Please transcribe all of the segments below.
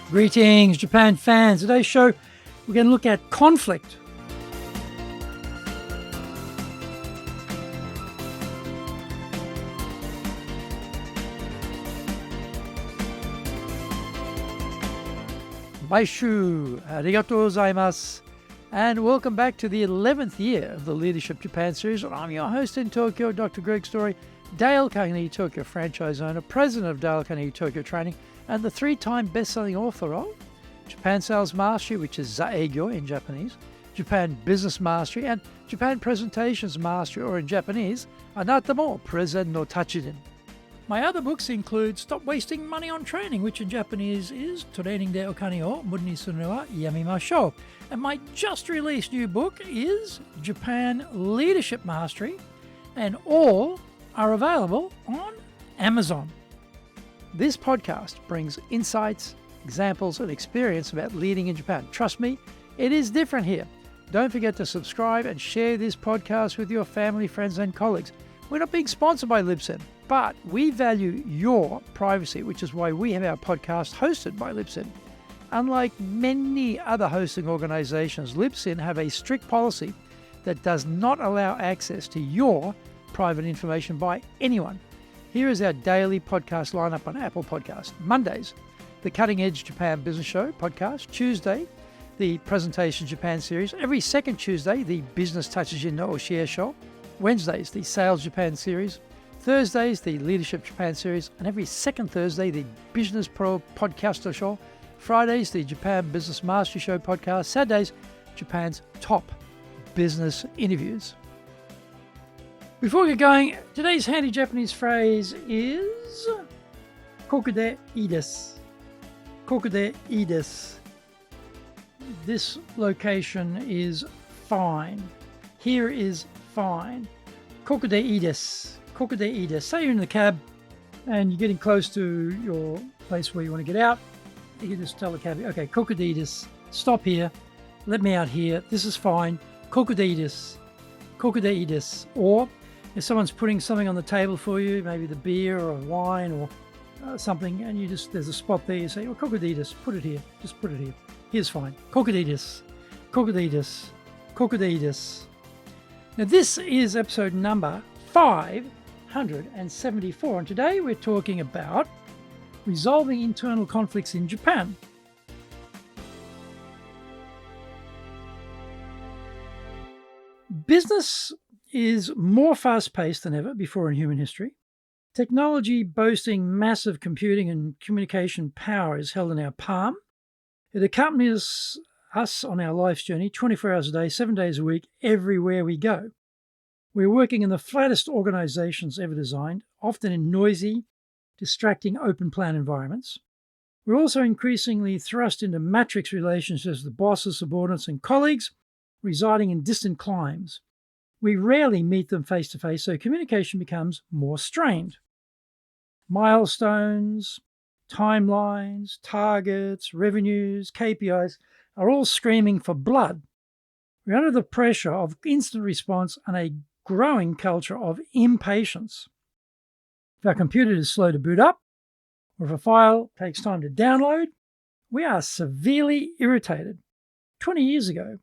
Greetings, Japan fans. Today's show, we're going to look at conflict. Baishu, arigatou gozaimasu. And welcome back to the 11th year of the Leadership Japan series. I'm your host in Tokyo, Dr. Greg Story, Dale Carnegie Tokyo franchise owner, president of Dale Carnegie Tokyo Training, and the three-time best-selling author of Japan Sales Mastery, which is Zaegyo in Japanese, Japan Business Mastery, and Japan Presentations Mastery, or in Japanese, Anata mo Prezen no Tachiden. My other books include Stop Wasting Money on Training, which in Japanese is Training de Okane o Muda ni suru no wa yamimashou. And my just-released new book is Japan Leadership Mastery, and all are available on Amazon. This podcast brings insights, examples, and experience about leading in Japan. Trust me, it is different here. Don't forget to subscribe and share this podcast with your family, friends, and colleagues. We're not being sponsored by Libsyn, but we value your privacy, which is why we have our podcast hosted by Libsyn. Unlike many other hosting organizations, Libsyn have a strict policy that does not allow access to your private information by anyone. Here is our daily podcast lineup on Apple Podcasts. Mondays, the Cutting Edge Japan Business Show podcast. Tuesday, the Presentation Japan series. Every second Tuesday, the Business Tatsujin no Oshie Show. Wednesdays, the Sales Japan series. Thursdays, the Leadership Japan series. And every second Thursday, the Business Pro Podcaster Show. Fridays, the Japan Business Mastery Show podcast. Saturdays, Japan's top business interviews. Before we get going, today's handy Japanese phrase is koku de ii desu. Koku de ii desu. This location is fine. Here is fine. Koku de ii desu. Koku de ii desu. Say you're in the cab and you're getting close to your place where you want to get out. You can just tell the cab, okay, koku de ii desu. Stop here. Let me out here. This is fine. Koku de ii desu. Koku de ii desu. Or if someone's putting something on the table for you, maybe the beer or wine or something, and there's a spot there, you say, oh, koku de ii desu, put it here, just put it here. Here's fine. Koku de ii desu, koku de ii desu, koku de ii desu. Now this is episode number 574, and today we're talking about resolving internal conflicts in Japan. Business is more fast-paced than ever before in human history. Technology boasting massive computing and communication power is held in our palm. It accompanies us on our life's journey 24 hours a day, 7 days a week, everywhere we go. We're working in the flattest organizations ever designed, often in noisy, distracting open-plan environments. We're also increasingly thrust into matrix relationships with bosses, subordinates, and colleagues residing in distant climes. We rarely meet them face-to-face, so communication becomes more strained. Milestones, timelines, targets, revenues, KPIs are all screaming for blood. We're under the pressure of instant response and a growing culture of impatience. If our computer is slow to boot up, or if a file takes time to download, we are severely irritated. 20 years ago,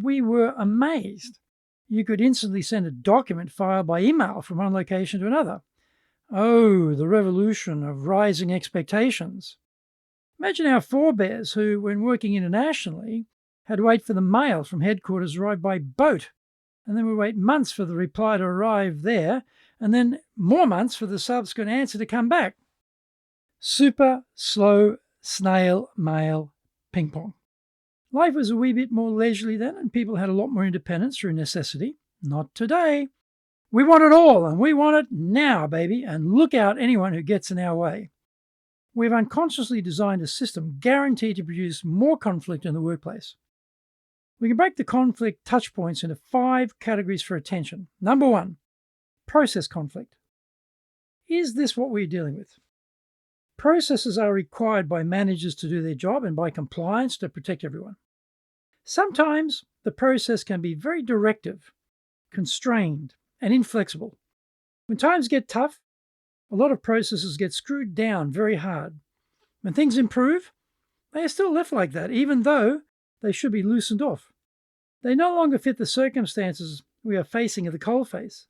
we were amazed. You could instantly send a document file by email from one location to another. Oh, the revolution of rising expectations. Imagine our forebears who, when working internationally, had to wait for the mail from headquarters to arrive by boat, and then we wait months for the reply to arrive there, and then more months for the subsequent answer to come back. Super slow snail mail ping-pong. Life was a wee bit more leisurely then, and people had a lot more independence through necessity. Not today. We want it all, and we want it now, baby, and look out anyone who gets in our way. We've unconsciously designed a system guaranteed to produce more conflict in the workplace. We can break the conflict touch points into 5 categories for attention. Number 1, process conflict. Is this what we're dealing with? Processes are required by managers to do their job and by compliance to protect everyone. Sometimes the process can be very directive, constrained, and inflexible. When times get tough, a lot of processes get screwed down very hard. When things improve, they are still left like that, even though they should be loosened off. They no longer fit the circumstances we are facing at the coalface.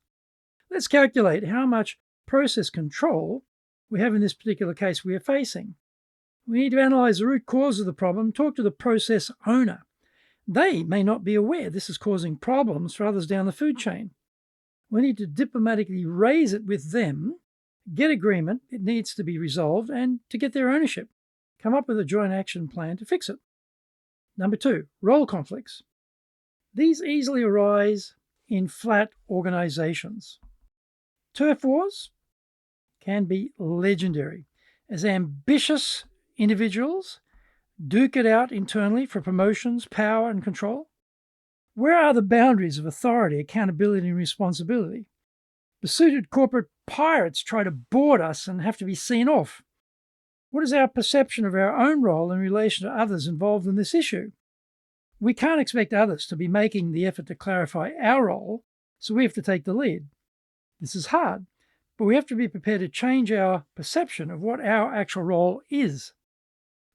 Let's calculate how much process control we have in this particular case we are facing. We need to analyze the root cause of the problem, talk to the process owner. They may not be aware this is causing problems for others down the food chain. We need to diplomatically raise it with them, get agreement, it needs to be resolved, and to get their ownership. Come up with a joint action plan to fix it. Number 2, role conflicts. These easily arise in flat organizations. Turf wars can be legendary, as ambitious individuals duke it out internally for promotions, power, and control. Where are the boundaries of authority, accountability, and responsibility? Besooted corporate pirates try to board us and have to be seen off. What is our perception of our own role in relation to others involved in this issue? We can't expect others to be making the effort to clarify our role, so we have to take the lead. This is hard, but we have to be prepared to change our perception of what our actual role is.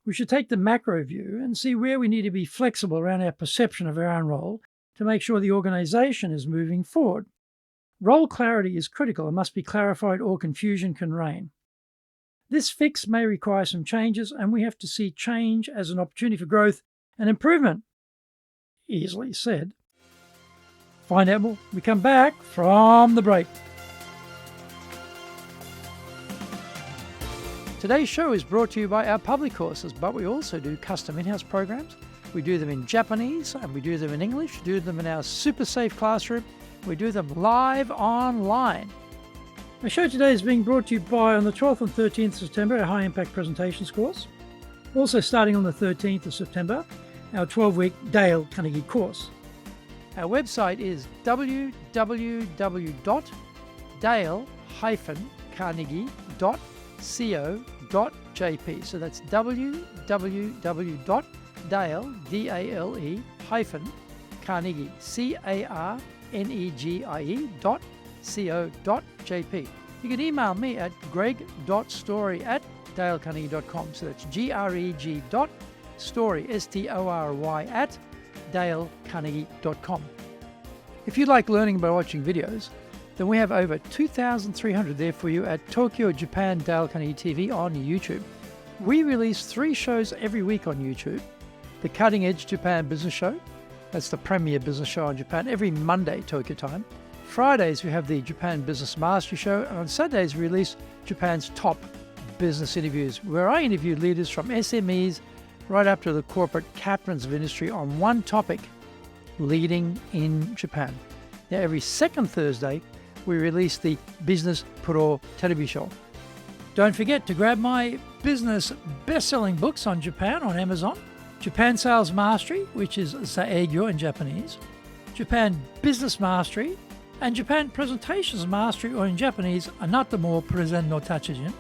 We should take the macro view and see where we need to be flexible around our perception of our own role to make sure the organisation is moving forward. Role clarity is critical and must be clarified or confusion can reign. This fix may require some changes, and we have to see change as an opportunity for growth and improvement. Easily said. Find out more. We come back from the break. Today's show is brought to you by our public courses, but we also do custom in-house programs. We do them in Japanese and we do them in English, do them in our super safe classroom. We do them live online. Our show today is being brought to you by, on the 12th and 13th of September, our High Impact Presentations course. Also starting on the 13th of September, our 12-week Dale Carnegie course. Our website is www.dale-carnegie.co.jp. So that's www.dale-carnegie.co.jp. You can email me at greg.story@dalecarnegie.com. So that's greg.story, S-T-O-R-Y, at dalecarnegie.com. If you like learning by watching videos, then we have over 2,300 there for you at Tokyo, Japan, Dale Carnegie TV on YouTube. We release 3 shows every week on YouTube. The Cutting Edge Japan Business Show, that's the premier business show in Japan, every Monday, Tokyo time. Fridays, we have the Japan Business Mastery Show, and on Saturdays, we release Japan's top business interviews, where I interview leaders from SMEs right up to the corporate captains of industry on one topic, leading in Japan. Now, every second Thursday, we release the Business Pro Television. Don't forget to grab my business best-selling books on Japan on Amazon. Japan Sales Mastery, which is Saegyo in Japanese, Japan Business Mastery, and Japan Presentations Mastery, or in Japanese, Anata mo Presen no Tachijin.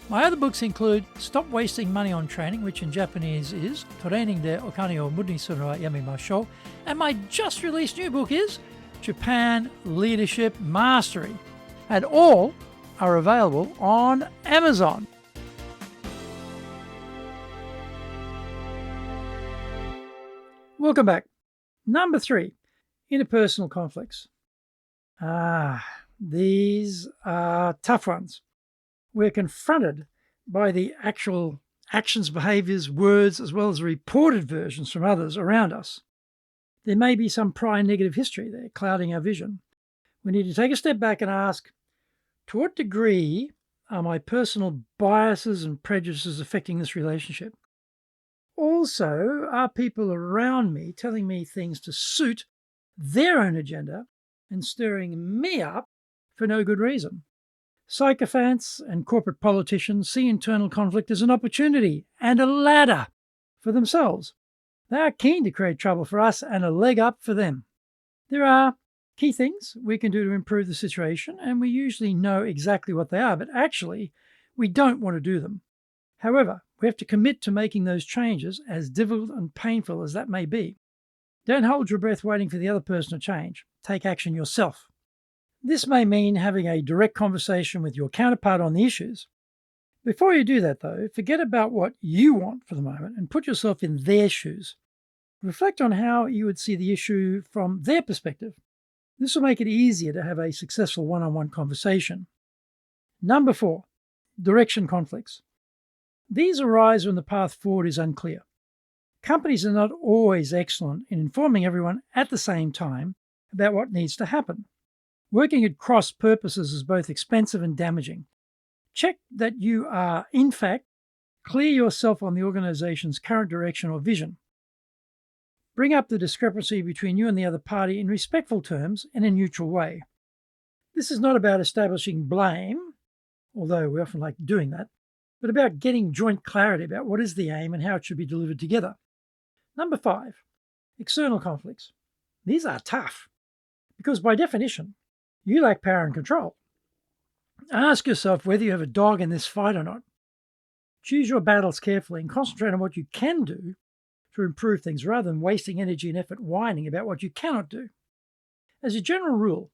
My other books include Stop Wasting Money on Training, which in Japanese is Training de Okane o Muda ni suru wa yamemashou, and my just released new book is Japan Leadership Mastery, and all are available on Amazon. Welcome back. Number 3, interpersonal conflicts. These are tough ones. We're confronted by the actual actions, behaviours, words, as well as reported versions from others around us. There may be some prior negative history there clouding our vision. We need to take a step back and ask, to what degree are my personal biases and prejudices affecting this relationship? Also, are people around me telling me things to suit their own agenda and stirring me up for no good reason? Sycophants and corporate politicians see internal conflict as an opportunity and a ladder for themselves. They are keen to create trouble for us and a leg up for them. There are key things we can do to improve the situation, and we usually know exactly what they are, but actually we don't want to do them. However, we have to commit to making those changes, as difficult and painful as that may be. Don't hold your breath waiting for the other person to change. Take action yourself. This may mean having a direct conversation with your counterpart on the issues. Before you do that, though, forget about what you want for the moment and put yourself in their shoes. Reflect on how you would see the issue from their perspective. This will make it easier to have a successful one-on-one conversation. Number 4, direction conflicts. These arise when the path forward is unclear. Companies are not always excellent in informing everyone at the same time about what needs to happen. Working at cross purposes is both expensive and damaging. Check that you are, in fact, clear yourself on the organization's current direction or vision. Bring up the discrepancy between you and the other party in respectful terms and in a neutral way. This is not about establishing blame, although we often like doing that, but about getting joint clarity about what is the aim and how it should be delivered together. Number 5, external conflicts. These are tough because by definition, you lack power and control. Ask yourself whether you have a dog in this fight or not. Choose your battles carefully and concentrate on what you can do to improve things rather than wasting energy and effort whining about what you cannot do. As a general rule,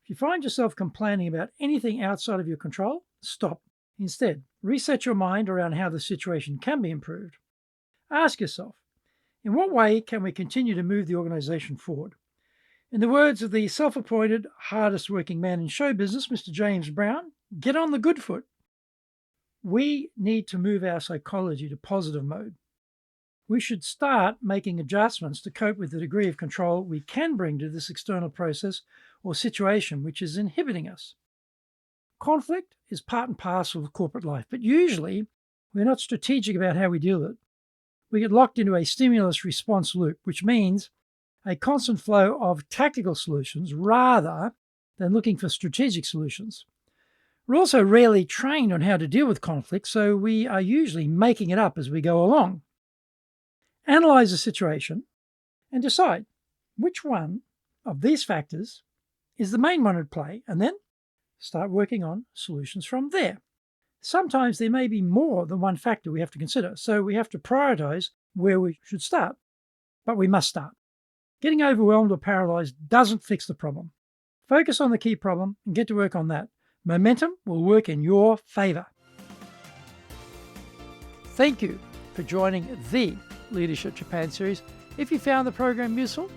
if you find yourself complaining about anything outside of your control, stop. Instead, reset your mind around how the situation can be improved. Ask yourself, in what way can we continue to move the organization forward? In the words of the self-appointed hardest working man in show business, Mr. James Brown, get on the good foot. We need to move our psychology to positive mode. We should start making adjustments to cope with the degree of control we can bring to this external process or situation which is inhibiting us. Conflict is part and parcel of corporate life, but usually we're not strategic about how we deal with it. We get locked into a stimulus response loop, which means a constant flow of tactical solutions rather than looking for strategic solutions. We're also rarely trained on how to deal with conflict, so we are usually making it up as we go along. Analyze the situation and decide which one of these factors is the main one at play, and then start working on solutions from there. Sometimes there may be more than one factor we have to consider, so we have to prioritize where we should start. But we must start. Getting overwhelmed or paralyzed doesn't fix the problem. Focus on the key problem and get to work on that. Momentum will work in your favor. Thank you for joining the Leadership Japan series. If you found the program useful,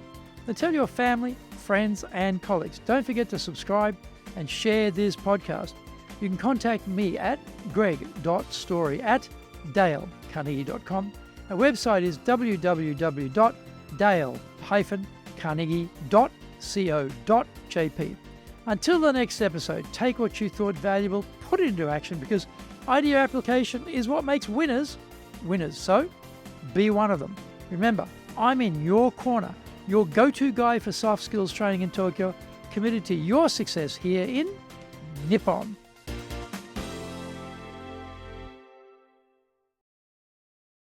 then tell your family, friends, and colleagues. Don't forget to subscribe and share this podcast. You can contact me at greg.story@dalecarnegie.com. Our website is www.dale-carnegie.co.jp. Until the next episode, take what you thought valuable, put it into action, because idea application is what makes winners winners. So, be one of them. Remember, I'm in your corner, your go-to guy for soft skills training in Tokyo, committed to your success here in Nippon.